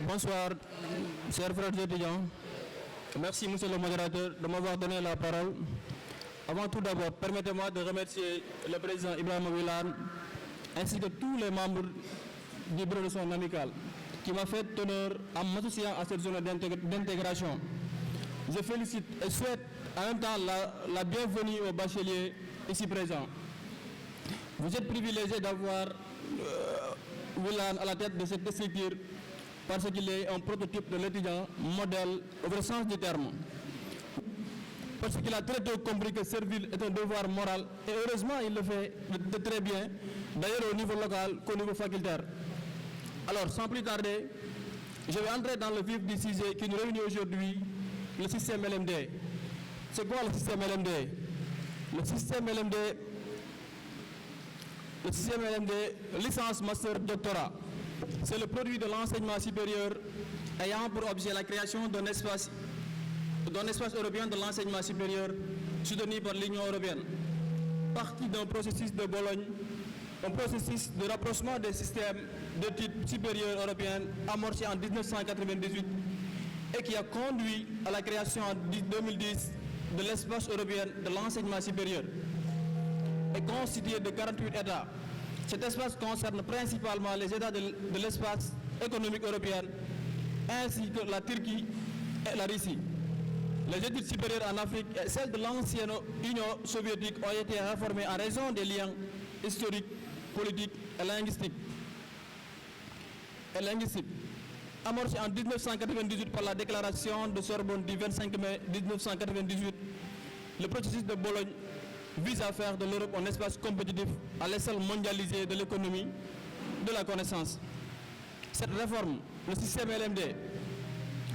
Bonsoir, chers frères étudiants. Merci, monsieur le modérateur, de m'avoir donné la parole. Avant tout d'abord, permettez-moi de remercier le président Ibrahim Wilane ainsi que tous les membres du bureau de son amical qui m'a fait honneur en m'associant à cette zone d'intégration. Je félicite et souhaite en même temps la bienvenue aux bacheliers ici présents. Vous êtes privilégiés d'avoir Wilane à la tête de cette structure parce qu'il est un prototype de l'étudiant modèle au vrai sens du terme. Parce qu'il a très tôt compris que servir est un devoir moral et heureusement il le fait de très bien, d'ailleurs au niveau local qu'au niveau facultaire. Alors sans plus tarder, je vais entrer dans le vif du sujet qui nous réunit aujourd'hui, le système LMD. C'est quoi le système LMD? Le système LMD, licence, master, doctorat. C'est le produit de l'enseignement supérieur ayant pour objet la création d'un espace européen de l'enseignement supérieur soutenu par l'Union européenne. Partie d'un processus de Bologne, un processus de rapprochement des systèmes d'études supérieures européennes amorcé en 1998 et qui a conduit à la création en 2010 de l'espace européen de l'enseignement supérieur. Est constitué de 48 États. Cet espace concerne principalement les États de l'espace économique européen, ainsi que la Turquie et la Russie. Les études supérieures en Afrique et celles de l'ancienne Union soviétique ont été réformées en raison des liens historiques, politiques et linguistiques. Amorcé en 1998 par la déclaration de Sorbonne du 25 mai 1998, le processus de Bologne vise à faire de l'Europe un espace compétitif à l'échelle mondialisée de l'économie de la connaissance. Cette réforme, le système LMD,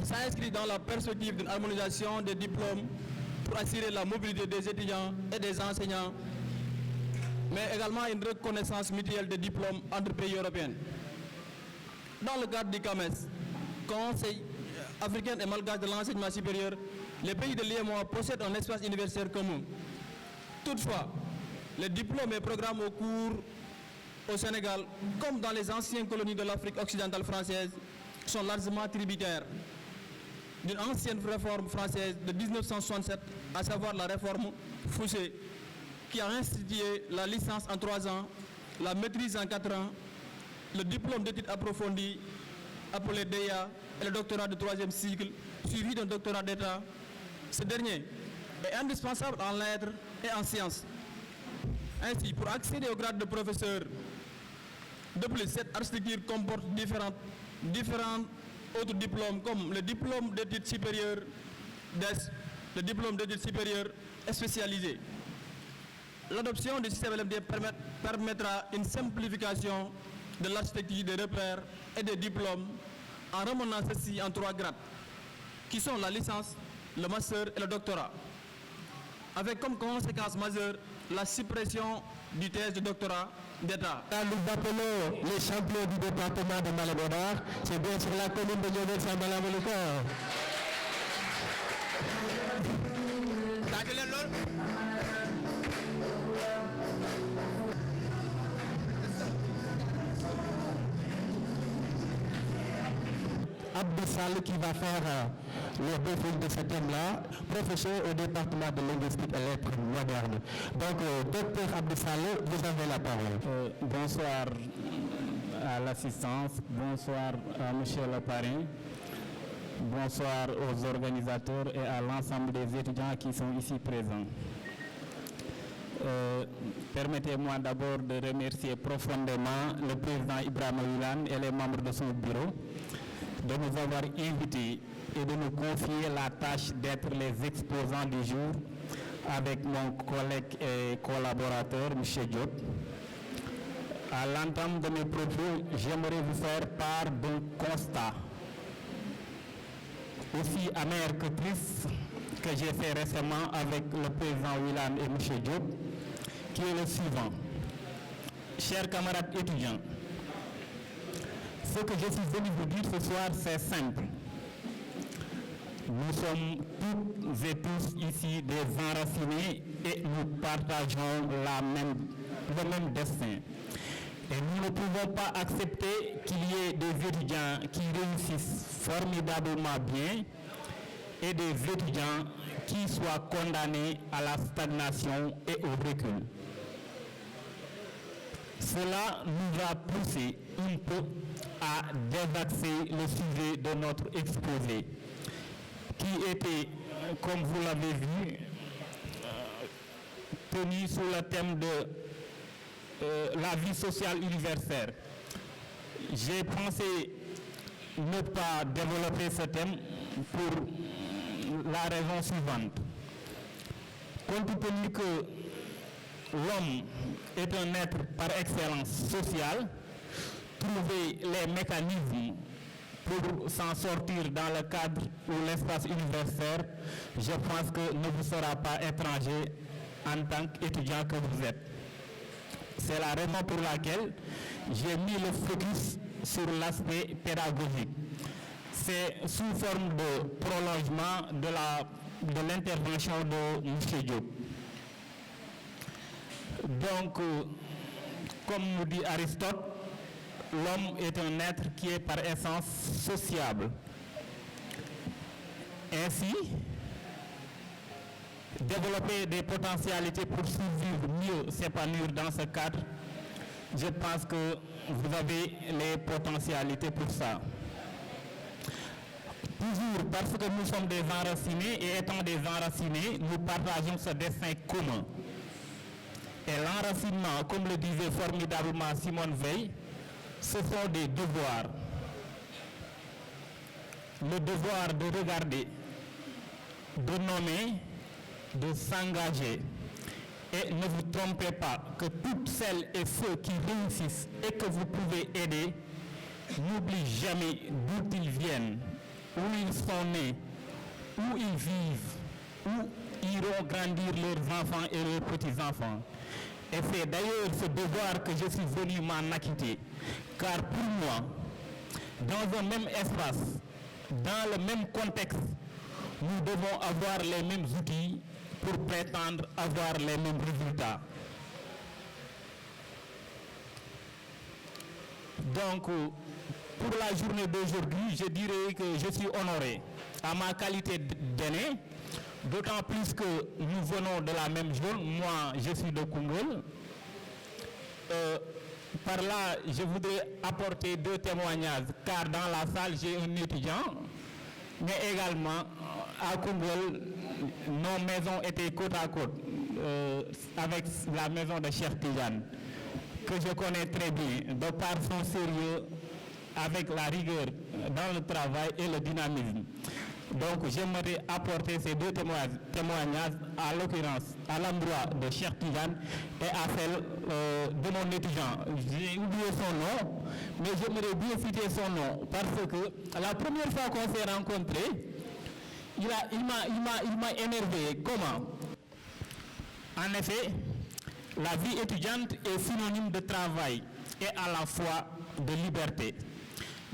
s'inscrit dans la perspective d'une harmonisation des diplômes pour assurer la mobilité des étudiants et des enseignants, mais également une reconnaissance mutuelle des diplômes entre pays européens. Dans le cadre du CAMES, Conseil africain et malgache de l'enseignement supérieur, les pays de l'UEMOA possèdent un espace universitaire commun. Toutefois, les diplômes et programmes au cours au Sénégal, comme dans les anciennes colonies de l'Afrique occidentale française, sont largement tributaires d'une ancienne réforme française de 1967, à savoir la réforme Fouché, qui a institué la licence en 3 ans, la maîtrise en 4 ans, le diplôme d'études approfondies, appelé DEA, et le doctorat de 3e cycle, suivi d'un doctorat d'État. Ce dernier est indispensable en lettres et en sciences. Ainsi, pour accéder au grade de professeur, de plus, cette architecture comporte différents autres diplômes, comme le diplôme d'études supérieures DES, le diplôme d'études supérieures spécialisées. L'adoption du système LMD permettra une simplification de l'architecture des repères et des diplômes en ramenant ceci en 3 grades, qui sont la licence, le master et le doctorat, avec comme conséquence majeure la suppression du thèse de doctorat d'État. Nous appelons les champions du département de Malabodar, c'est bien sur la commune de Niodel-Sambalamolika. Abdou Sall qui va faire le défi de ce thème-là, professeur au département de linguistique et lettres modernes. Donc, docteur Abdou Sall, vous avez la parole. Bonsoir à l'assistance, bonsoir à monsieur le parrain, bonsoir aux organisateurs et à l'ensemble des étudiants qui sont ici présents. Permettez-moi d'abord de remercier profondément le président Ibrahim Wilane et les membres de son bureau de nous avoir invités et de nous confier la tâche d'être les exposants du jour avec mon collègue et collaborateur, M. Diop. À l'entame de mes propos, j'aimerais vous faire part d'un constat aussi amer que triste que j'ai fait récemment avec le président Wilane et M. Diop, qui est le suivant. Chers camarades étudiants, ce que je suis venu vous dire ce soir, c'est simple. Nous sommes toutes et tous ici des enracinés et nous partageons le même destin. Et nous ne pouvons pas accepter qu'il y ait des étudiants qui réussissent formidablement bien et des étudiants qui soient condamnés à la stagnation et au recul. Cela nous a poussé un peu à désaxer le sujet de notre exposé, qui était, comme vous l'avez vu, tenu sous le thème de la vie sociale universitaire. J'ai pensé ne pas développer ce thème pour la raison suivante. Compte tenu que l'homme est un être par excellence social, trouver les mécanismes pour s'en sortir dans le cadre ou l'espace universitaire, je pense que ne vous sera pas étranger en tant qu'étudiant que vous êtes. C'est la raison pour laquelle j'ai mis le focus sur l'aspect pédagogique. C'est sous forme de prolongement de l'intervention de M. Diop. Donc, comme nous dit Aristote, l'homme est un être qui est par essence sociable. Ainsi, développer des potentialités pour survivre, mieux s'épanouir dans ce cadre, je pense que vous avez les potentialités pour ça. Toujours parce que nous sommes des enracinés et étant des enracinés, nous partageons ce destin commun. Et l'enracinement, comme le disait formidablement Simone Veil, ce sont des devoirs. Le devoir de regarder, de nommer, de s'engager. Et ne vous trompez pas que toutes celles et ceux qui réussissent et que vous pouvez aider, n'oublient jamais d'où ils viennent, où ils sont nés, où ils vivent, où iront grandir leurs enfants et leurs petits-enfants. Et c'est d'ailleurs ce devoir que je suis venu m'en acquitter. Car pour moi, dans un même espace, dans le même contexte, nous devons avoir les mêmes outils pour prétendre avoir les mêmes résultats. Donc, pour la journée d'aujourd'hui, je dirais que je suis honoré à ma qualité d'aîné, d'autant plus que nous venons de la même zone. Moi, je suis de Koungheul. Par là, je voudrais apporter deux témoignages, car dans la salle, j'ai un étudiant, mais également à Koungheul, nos maisons étaient côte à côte, avec la maison de Cheikh Tidiane, que je connais très bien, de par son sérieux, avec la rigueur dans le travail et le dynamisme. Donc j'aimerais apporter ces deux témoignages, à l'occurrence à l'endroit de Cheikh Tidiane et à celle de mon étudiant. J'ai oublié son nom, mais j'aimerais bien citer son nom parce que la première fois qu'on s'est rencontrés, il m'a énervé. Comment? En effet, la vie étudiante est synonyme de travail et à la fois de liberté.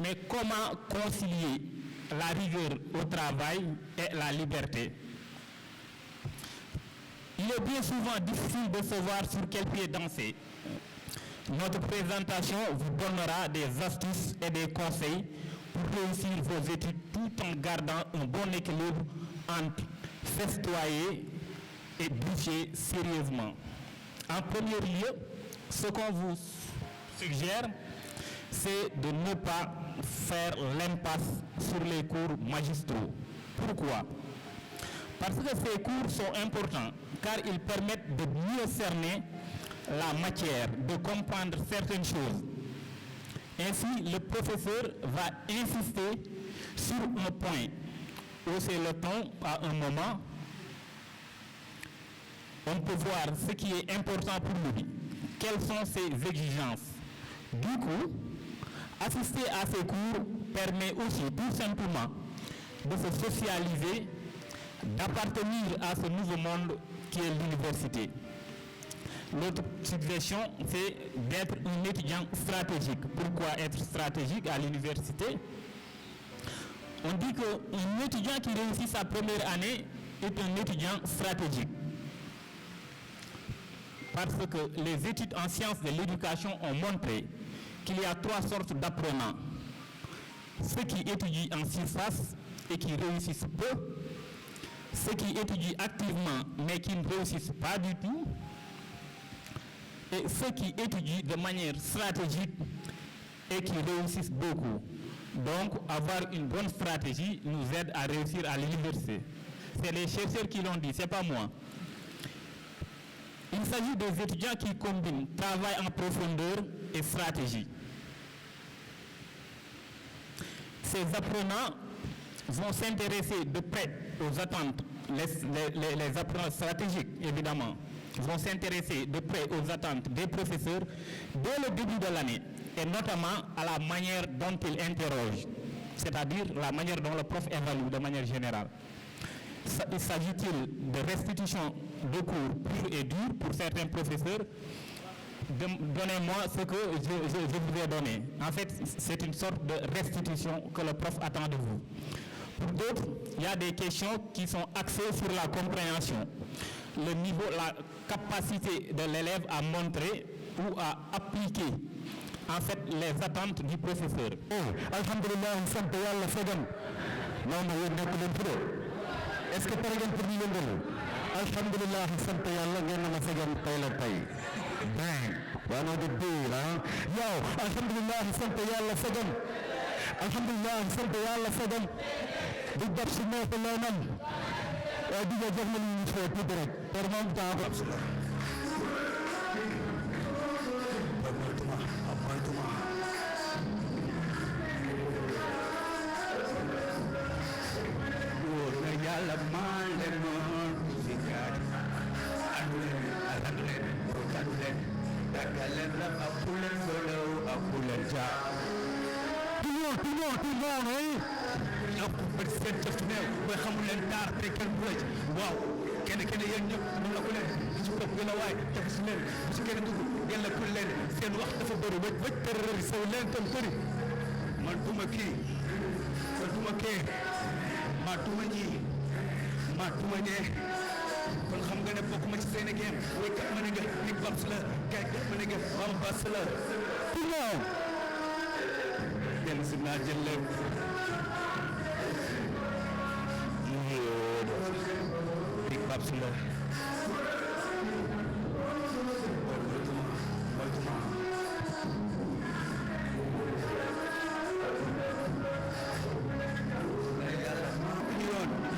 Mais comment concilier la rigueur au travail et la liberté? Il est bien souvent difficile de savoir sur quel pied danser. Notre présentation vous donnera des astuces et des conseils pour réussir vos études tout en gardant un bon équilibre entre festoyer et bouger sérieusement. En premier lieu, ce qu'on vous suggère, c'est de ne pas faire l'impasse sur les cours magistraux. Pourquoi? Parce que ces cours sont importants, car ils permettent de mieux cerner la matière, de comprendre certaines choses. Ainsi, le professeur va insister sur un point, hausser le ton à un moment. On peut voir ce qui est important pour lui, quelles sont ses exigences. Du coup, assister à ces cours permet aussi tout simplement de se socialiser, d'appartenir à ce nouveau monde qui est l'université. L'autre suggestion, c'est d'être un étudiant stratégique. Pourquoi être stratégique à l'université? On dit qu'un étudiant qui réussit sa première année est un étudiant stratégique. parce que les études en sciences de l'éducation ont montré qu'il y a 3 sortes d'apprenants. Ceux qui étudient en surface et qui réussissent peu, ceux qui étudient activement mais qui ne réussissent pas du tout, et ceux qui étudient de manière stratégique et qui réussissent beaucoup. Donc, avoir une bonne stratégie nous aide à réussir à l'université. C'est les chercheurs qui l'ont dit, c'est pas moi. Il s'agit des étudiants qui combinent travail en profondeur et stratégie. Ces apprenants vont s'intéresser de près aux attentes, les apprenants stratégiques évidemment, vont s'intéresser de près aux attentes des professeurs dès le début de l'année, et notamment à la manière dont ils interrogent, c'est-à-dire la manière dont le prof évalue de manière générale. Il s'agit-il de restitution de cours purs et durs pour certains professeurs? Donnez-moi ce que je vous ai donné. En fait, c'est une sorte de restitution que le prof attend de vous. Pour d'autres, il y a des questions qui sont axées sur la compréhension, le niveau, la capacité de l'élève à montrer ou à appliquer en fait les attentes du professeur. Alhamdulillah, sant Yàlla fegam. Non, mais nekk leen fi de. Est-ce que pare ngeen pour ñu yëngal? Alhamdulillah, sant Yàlla ngeen na ma fegam tey la tey. Bang. One of the deal, huh? Yo, alhamdulillah, sant Yàlla fegam. Alhamdulillah, sant Yàlla fegam. Di def si nekk leenam. Di nga jox ma lu ñu fee tuuti rek. Pour moom temps. Yàlla maa leen moon si gaari anduleen kanduleen daggaleen rab apuleen solow apuleen jaa Tout le monde, ñëpp bari seen cëf neew booy xamul leen daar te kenn bu la ci waaw kenn yéen ñëpp mën na ko leen di ci topp gën a waay def si leen bu si kenn dugg ngeen la kul leen seen wax dafa bëri wëj tërëri saw leen tam bëri man duma kii man duma kee ma duma ñii ma duma ñee kon xam nga ne bokk ma ci seen game way kat ma ne nga ni babs la kay kat ma ne nga bam bas la tout le monde kenn si naa jël leen big babs la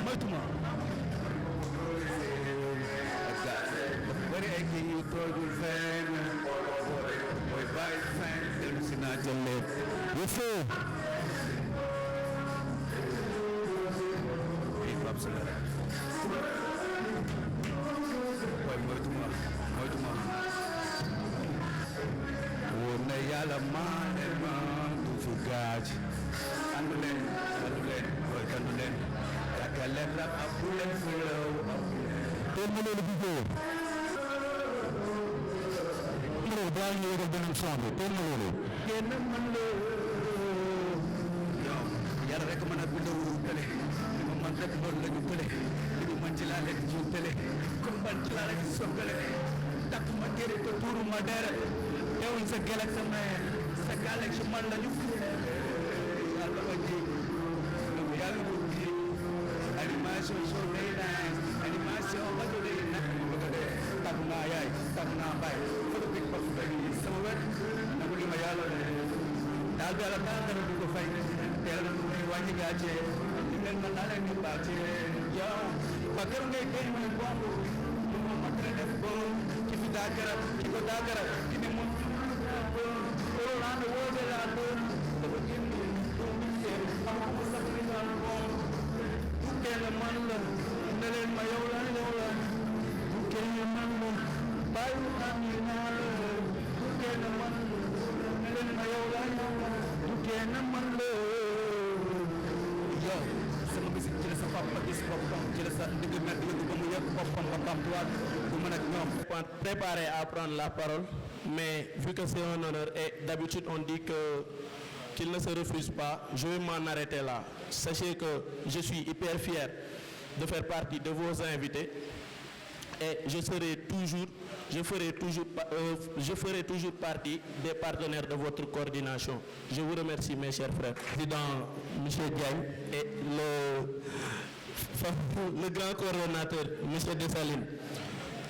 moytuma bari ay kii yu toogul fenn mooy bàyyi fenn dellu si naa jël leen yëfu big babs la mooy moytuma wóor na yàlla maa leen ma du fi gaaj andu leen mooy kandu leen daggaleen rab apuleen solow teel ma loolu bu góor. Daal ñu yëgal beneen son bi teel ma loolu. kenn mën la yow yàlla rek mën a bindoo télé li ma man rek loolu la ñu télé li mu man ci laa leen jiw télé comme man ci laa leen soggale takk ma téere te tuuru ma deret teewuñ sa gel ak sa mère sa gaal ak si man la ñu yàlla ma ji yàlla ma ji animation show day nice animation rajo day nekk mu bëgg a dee tàgg naa yaay tàgg naa baay foto big box bay sama wet nagu li ma yàlla daal bi yàlla dara dara du ko fay teel na muy wàññi gàcce li leen mën naa leen di bàcce yow ba kër ngay géej mooy bomb lu ma mat a def ko ki fi daa garab ki ko daa garab ki ne mun Orlando woote laa doon dafa génn xamuma sax li naan moom du kenn man la ne leen ma yow la du kenn man la bàyyi xam ni naa la du kenn man la ne leen ma yow la du kenn man la yow sama musique ci la sa papa gis boppam ci la sa ndigg mer yëngu ba mu yëg boppam ba bamtuwaat du mën ak ñoom Préparé à prendre la parole, mais vu que c'est un honneur et d'habitude on dit qu'il ne se refuse pas, je vais m'en arrêter là. Sachez que je suis hyper fier de faire partie de vos invités et je serai toujours je ferai toujours partie des partenaires de votre coordination. Je vous remercie, mes chers frères. Président M. Diagne et le grand coordonnateur, M. Dessalines.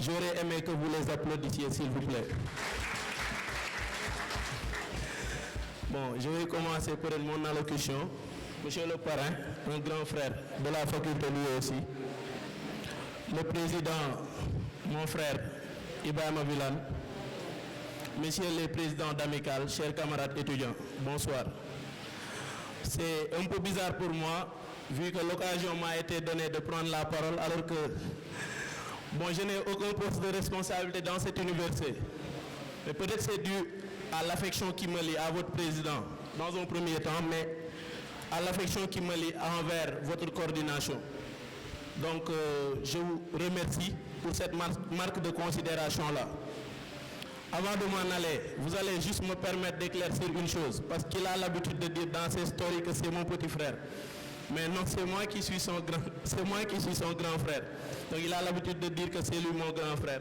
J'aurais aimé que vous les applaudissiez, s'il vous plaît. Bon, je vais commencer par mon allocution. Monsieur le parrain, un grand frère de la faculté lui aussi. Le président, mon frère Ibrahima Wilane. Messieurs les présidents d'amicale, chers camarades étudiants, bonsoir. C'est un peu bizarre pour moi, vu que l'occasion m'a été donnée de prendre la parole, alors que je n'ai aucun poste de responsabilité dans cette université. Mais peut-être c'est dû à l'affection qui me lie à votre président, dans un premier temps, mais à l'affection qui me lie envers votre coordination. Donc, je vous remercie pour cette marque de considération-là. Avant de m'en aller, vous allez juste me permettre d'éclaircir une chose, parce qu'il a l'habitude de dire dans ses stories que c'est mon petit frère. Mais non, c'est moi qui suis son grand frère. Donc il a l'habitude de dire que c'est lui mon grand frère.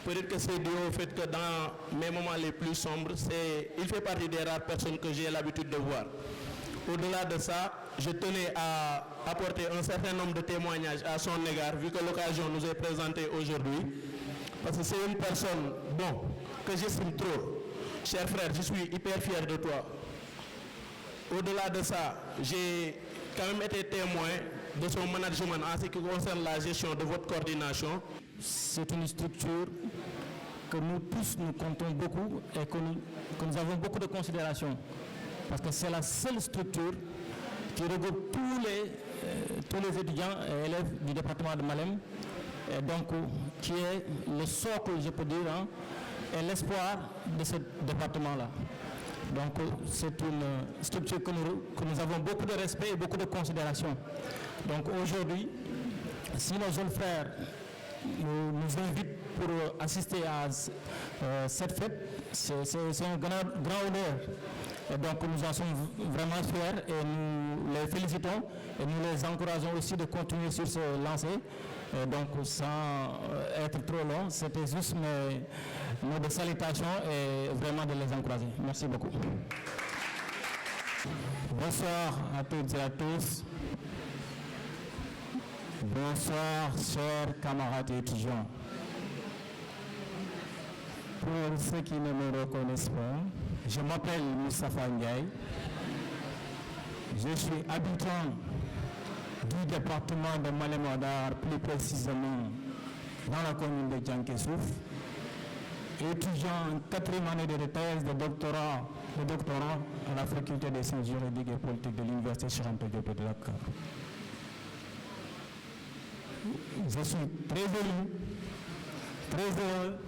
Peut-être que c'est dû au fait que dans mes moments les plus sombres, il fait partie des rares personnes que j'ai l'habitude de voir. Au-delà de ça, je tenais à apporter un certain nombre de témoignages à son égard, vu que l'occasion nous est présentée aujourd'hui. Parce que c'est une personne, que j'estime trop. Cher frère, je suis hyper fier de toi. Au-delà de ça, j'ai quand même été témoin de son management en ce qui concerne la gestion de votre coordination. C'est une structure que nous tous nous comptons beaucoup et que nous avons beaucoup de considération. Parce que c'est la seule structure qui regroupe tous les étudiants et élèves du département de Malem, et donc qui est le socle, je peux dire, et l'espoir de ce département-là. Donc c'est une structure que nous avons beaucoup de respect et beaucoup de considération. Donc aujourd'hui, si nos jeunes frères nous invitent pour assister à cette fête, c'est un grand honneur. Et donc nous en sommes vraiment fiers et nous les félicitons et nous les encourageons aussi de continuer sur ce lancer. Et donc sans être trop long, c'était juste mes mots de salutation et vraiment de les encourager. Merci beaucoup. Bonsoir à toutes et à tous. Bonsoir chers camarades étudiants. Pour ceux qui ne me reconnaissent pas, je m'appelle Moustapha Ndiaye. Je suis habitant du département de Malem Hodar, plus précisément dans la commune de Djankesouf, étudiant en 4e année de thèse de doctorat à la faculté des sciences juridiques et politiques de l'université Cheikh Anta Diop de Dakar. Je suis très heureux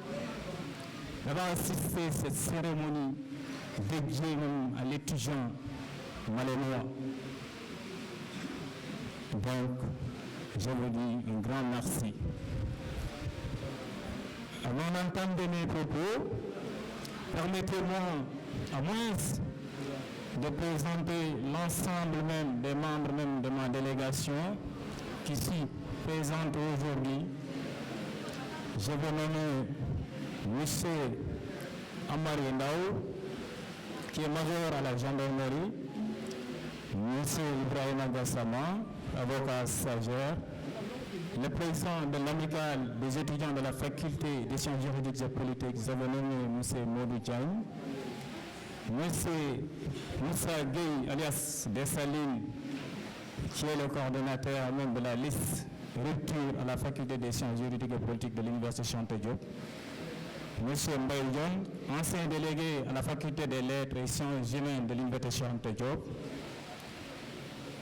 d'avoir assisté à cette cérémonie dédiée à l'étudiant malémois. Donc, je vous dis un grand merci. Avant d'entendre mes propos, permettez-moi à moins de présenter l'ensemble même des membres même de ma délégation qui s'y présente aujourd'hui. Je vais nommer M. Amari Ndao, qui est major à la gendarmerie, M. Ibrahima Gassama, avocat stagiaire, le président de l'amicale des étudiants de la faculté des sciences juridiques et politiques, je vais nommer M. Modou Diagne, M. Moussa Gueye, alias Dessalines, qui est le coordonnateur même de la liste rupture à la faculté des sciences juridiques et politiques de l'université Cheikh Anta Diop, M. Mbaye Dione, ancien délégué à la faculté des lettres et sciences humaines de l'université Cheikh Anta Diop,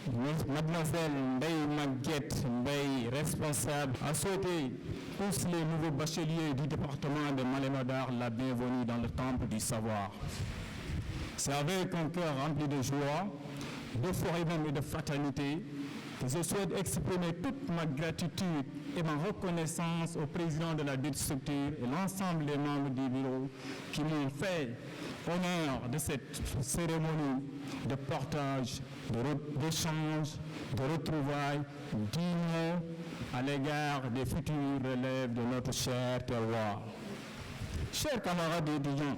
Mademoiselle Ndeye Maguette Mbaye, responsable, a souhaité tous les nouveaux bacheliers du département de Malem Hodar la bienvenue dans le temple du savoir. C'est avec un cœur rempli de joie, d'euphorie même et de fraternité que je souhaite exprimer toute ma gratitude et ma reconnaissance au président de la dite structure et l'ensemble des membres du bureau qui m'ont fait honneur de cette cérémonie de partage, d'échange, de retrouvailles dignes à l'égard des futurs relèves de notre cher terroir. Chers camarades étudiants,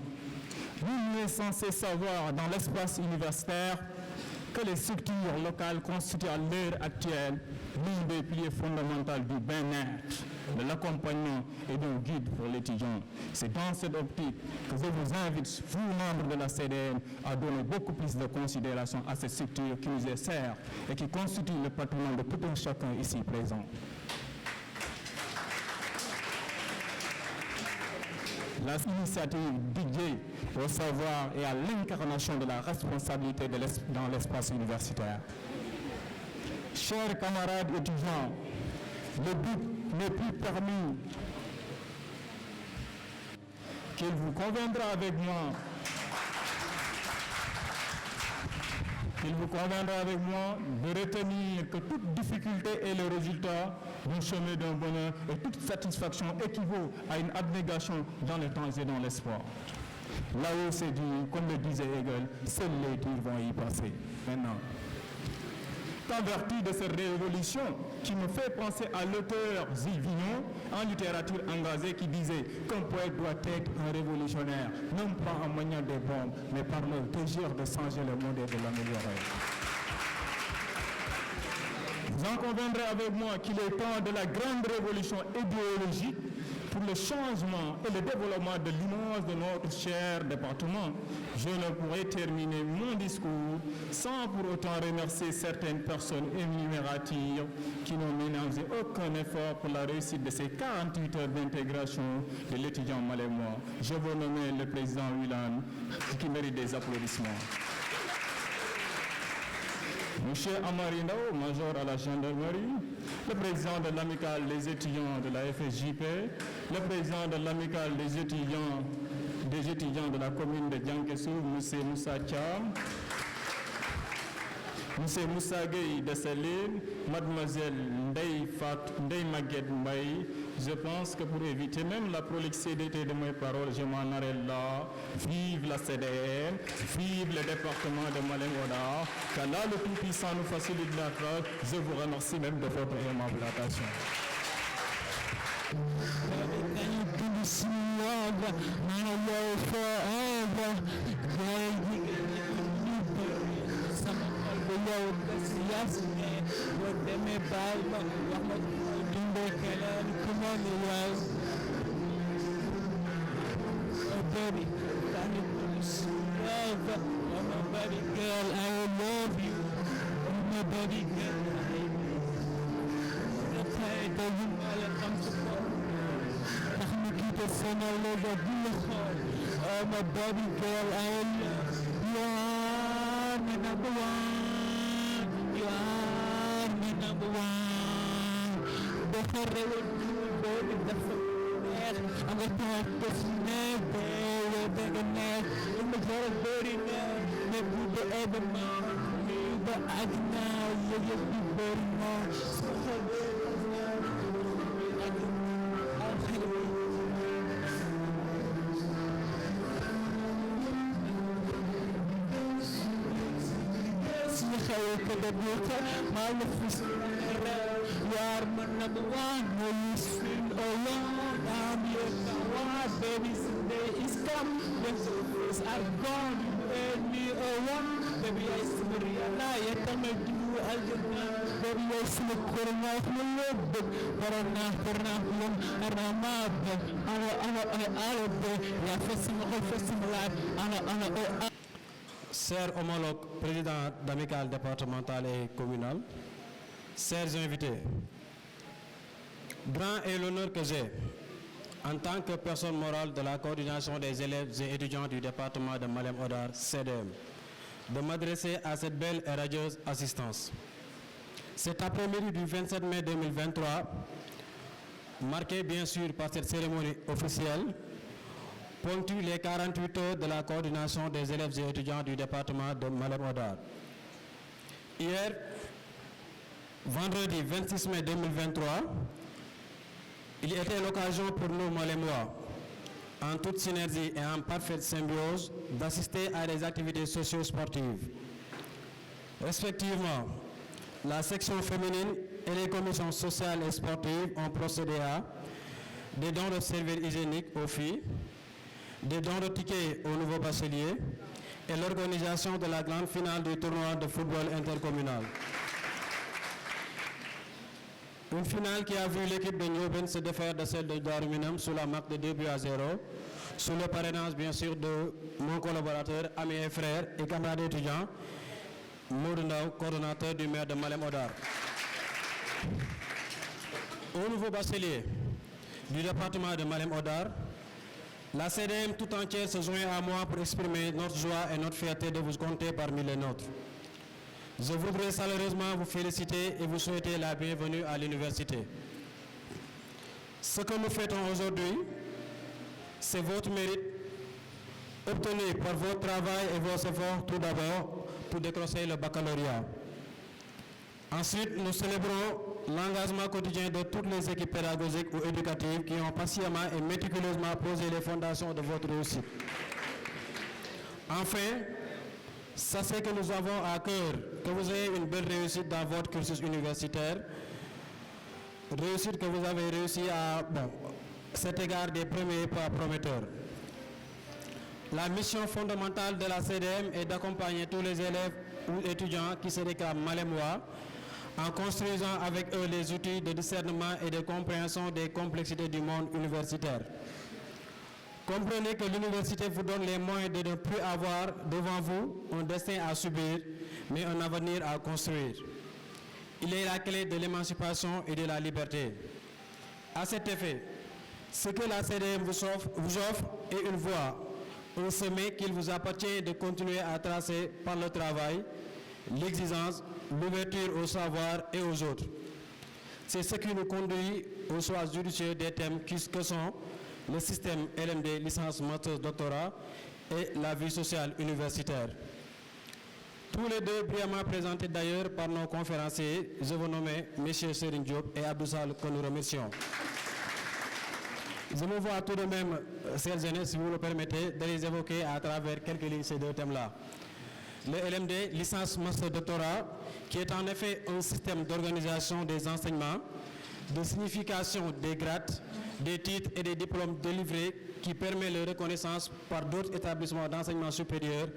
vous n'êtes censés savoir dans l'espace universitaire que les structures locales constituent à l'heure actuelle l'un des piliers fondamentaux du bien-être, de l'accompagnement et du guide pour l'étudiant. C'est dans cette optique que je vous invite, vous membres de la CDN, à donner beaucoup plus de considération à ces structures qui nous est chères et qui constituent le patrimoine de tout un chacun ici présent. La initiative dédiée au savoir et à l'incarnation de la responsabilité dans l'espace universitaire. Chers camarades étudiants, le but n'est plus permis. Qu'il vous conviendra avec moi de retenir que toute difficulté est le résultat d'un chemin d'un bonheur et toute satisfaction équivaut à une abnégation dans le temps et dans l'espoir. Là-haut c'est dit, comme le disait Hegel, seuls les durs vont y passer. Maintenant, en vertu de cette révolution qui me fait penser à l'auteur Gilles Vignon en littérature engagée qui disait qu'un poète doit être un révolutionnaire, non pas en maniant des bombes, mais par le désir de changer le monde et de l'améliorer. Vous en conviendrez avec moi qu'il est temps de la grande révolution idéologique pour le changement et le développement de l'image de notre cher département. Je ne pourrais terminer mon discours sans pour autant remercier certaines personnes énumératives qui n'ont ménagé aucun effort pour la réussite de ces 48 heures d'intégration de l'étudiant malémois. Je veux nommer le président Wilane qui mérite des applaudissements. Monsieur Amari Ndao, major à la gendarmerie, le président de l'amicale des étudiants de la FSJP, le président de l'amicale des étudiants de la commune de Diankesu, M. Moussa Thiam, M. Moussa Gueye de Céline, Mademoiselle Ndeye Maguette Mbaye. Je pense que pour éviter même la prolixité de mes paroles, je m'en arrête là. Vive la CDN, vive le département de Malem-Hodar, qu'Allah le Tout-Puissant nous facilite la tâche. Je vous remercie même de votre aimable attention. Baby, my baby girl, I love you. My baby girl, I love you. The time that you might come to me, keep it from all over oh, my baby girl, I love you. You are my number one. You are my number one. The forever, baby, the I'm a part of this never big enough. I'm a part of dirty now. Never the ever man. But I can now, you'll be very now. So my life is you are my number one. No use feel alone. I'm your power, baby. Today is come. The days are gone. You made me alone. Baby, I still realize it. I'm a do algebra. Baby, I still couldn't have my love. But I'm not Chers homologues, présidents d'amicales départementales et communales, chers invités, grand est l'honneur que j'ai, en tant que personne morale de la coordination des élèves et étudiants du département de Malem-Hodar, CDM, de m'adresser à cette belle et radieuse assistance. Cet après-midi du 27 mai 2023, marqué bien sûr par cette cérémonie officielle, ponctue les 48 heures de la coordination des élèves et étudiants du département de Malem-Hodar. Hier, vendredi 26 mai 2023, il était l'occasion pour nous Malémois, en toute synergie et en parfaite symbiose, d'assister à des activités socio-sportives. Respectivement, la section féminine et les commissions sociales et sportives ont procédé à des dons de serviettes hygiéniques aux filles, des dons de tickets au nouveau bachelier et l'organisation de la grande finale du tournoi de football intercommunal. Une finale qui a vu l'équipe de Ndiobène se défaire de celle de Darou Minam sous la marque de 2-0, sous le parrainage bien sûr de mon collaborateur, ami et frère et camarade étudiant, Modou Ndaw, coordonnateur du maire de Malem Hodar. Au nouveau bachelier du département de Malem Hodar, la CDM tout entière se joint à moi pour exprimer notre joie et notre fierté de vous compter parmi les nôtres. Je voudrais chaleureusement vous féliciter et vous souhaiter la bienvenue à l'université. Ce que nous fêtons aujourd'hui, c'est votre mérite obtenu par votre travail et vos efforts tout d'abord pour décrocher le baccalauréat. Ensuite, nous célébrons l'engagement quotidien de toutes les équipes pédagogiques ou éducatives qui ont patiemment et méticuleusement posé les fondations de votre réussite. Enfin, sachez que nous avons à cœur que vous ayez une belle réussite dans votre cursus universitaire, réussite que vous avez réussi à cet égard des premiers pas prometteurs. La mission fondamentale de la CDM est d'accompagner tous les élèves ou étudiants qui se réclament malémois en construisant avec eux les outils de discernement et de compréhension des complexités du monde universitaire. Comprenez que l'université vous donne les moyens de ne plus avoir devant vous un destin à subir, mais un avenir à construire. Il est la clé de l'émancipation et de la liberté. À cet effet, ce que la CDM vous offre est une voie, un sommet qu'il vous appartient de continuer à tracer par le travail, l'exigence, l'ouverture au savoir et aux autres. C'est ce qui nous conduit au choix judicieux des thèmes que sont le système LMD, licence, master, doctorat et la vie sociale universitaire. Tous les deux brillamment présentés d'ailleurs par nos conférenciers, je vous nomme M. Serigne Diop et Abdou Sall, que nous remercions. Je me vois tout de même, chers jeunes, si vous le permettez, de les évoquer à travers quelques lignes ces deux thèmes-là. Le LMD, licence, master, doctorat, qui est en effet un système d'organisation des enseignements, de signification des grades, des titres et des diplômes délivrés qui permet leur reconnaissance par d'autres établissements d'enseignement supérieur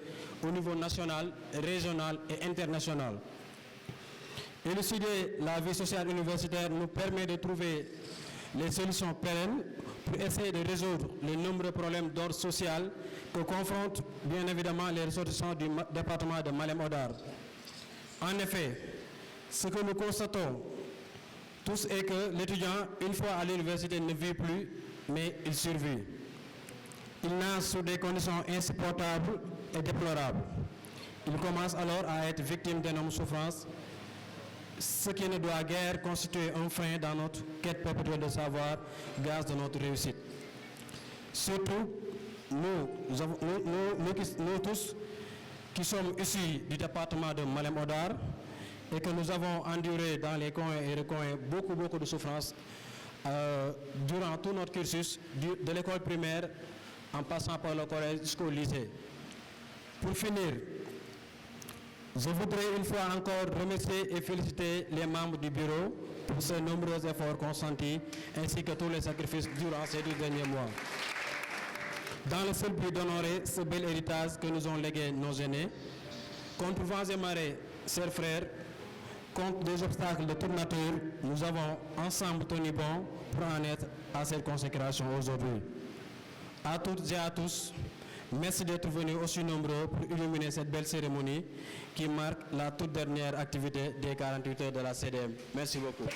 au niveau national, régional et international. Élucider la vie sociale universitaire nous permet de trouver les solutions pérennes pour essayer de résoudre les nombreux problèmes d'ordre social que confrontent bien évidemment les ressortissants du département de Malem Hodar. En effet, ce que nous constatons tous est que l'étudiant, une fois à l'université, ne vit plus, mais il survit. Il nage sous des conditions insupportables et déplorables. Il commence alors à être victime d'énormes souffrances, ce qui ne doit guère constituer un frein dans notre quête perpétuelle de savoir, gage de notre réussite. Surtout, nous tous qui sommes issus du département de Malem Hodar et que nous avons enduré dans les coins et recoins beaucoup de souffrances durant tout notre cursus, de l'école primaire en passant par le collège jusqu'au lycée. Pour finir, je voudrais une fois encore remercier et féliciter les membres du bureau pour ces nombreux efforts consentis ainsi que tous les sacrifices durant ces 12 derniers mois. Dans le seul but d'honorer ce bel héritage que nous ont légué nos aînés, contre vents et marées, chers frères, contre des obstacles de toute nature, nous avons ensemble tenu bon pour en être à cette consécration aujourd'hui. À toutes et à tous, merci d'être venus aussi nombreux pour illuminer cette belle cérémonie qui marque la toute dernière activité des 48 heures de la CDM. Merci beaucoup.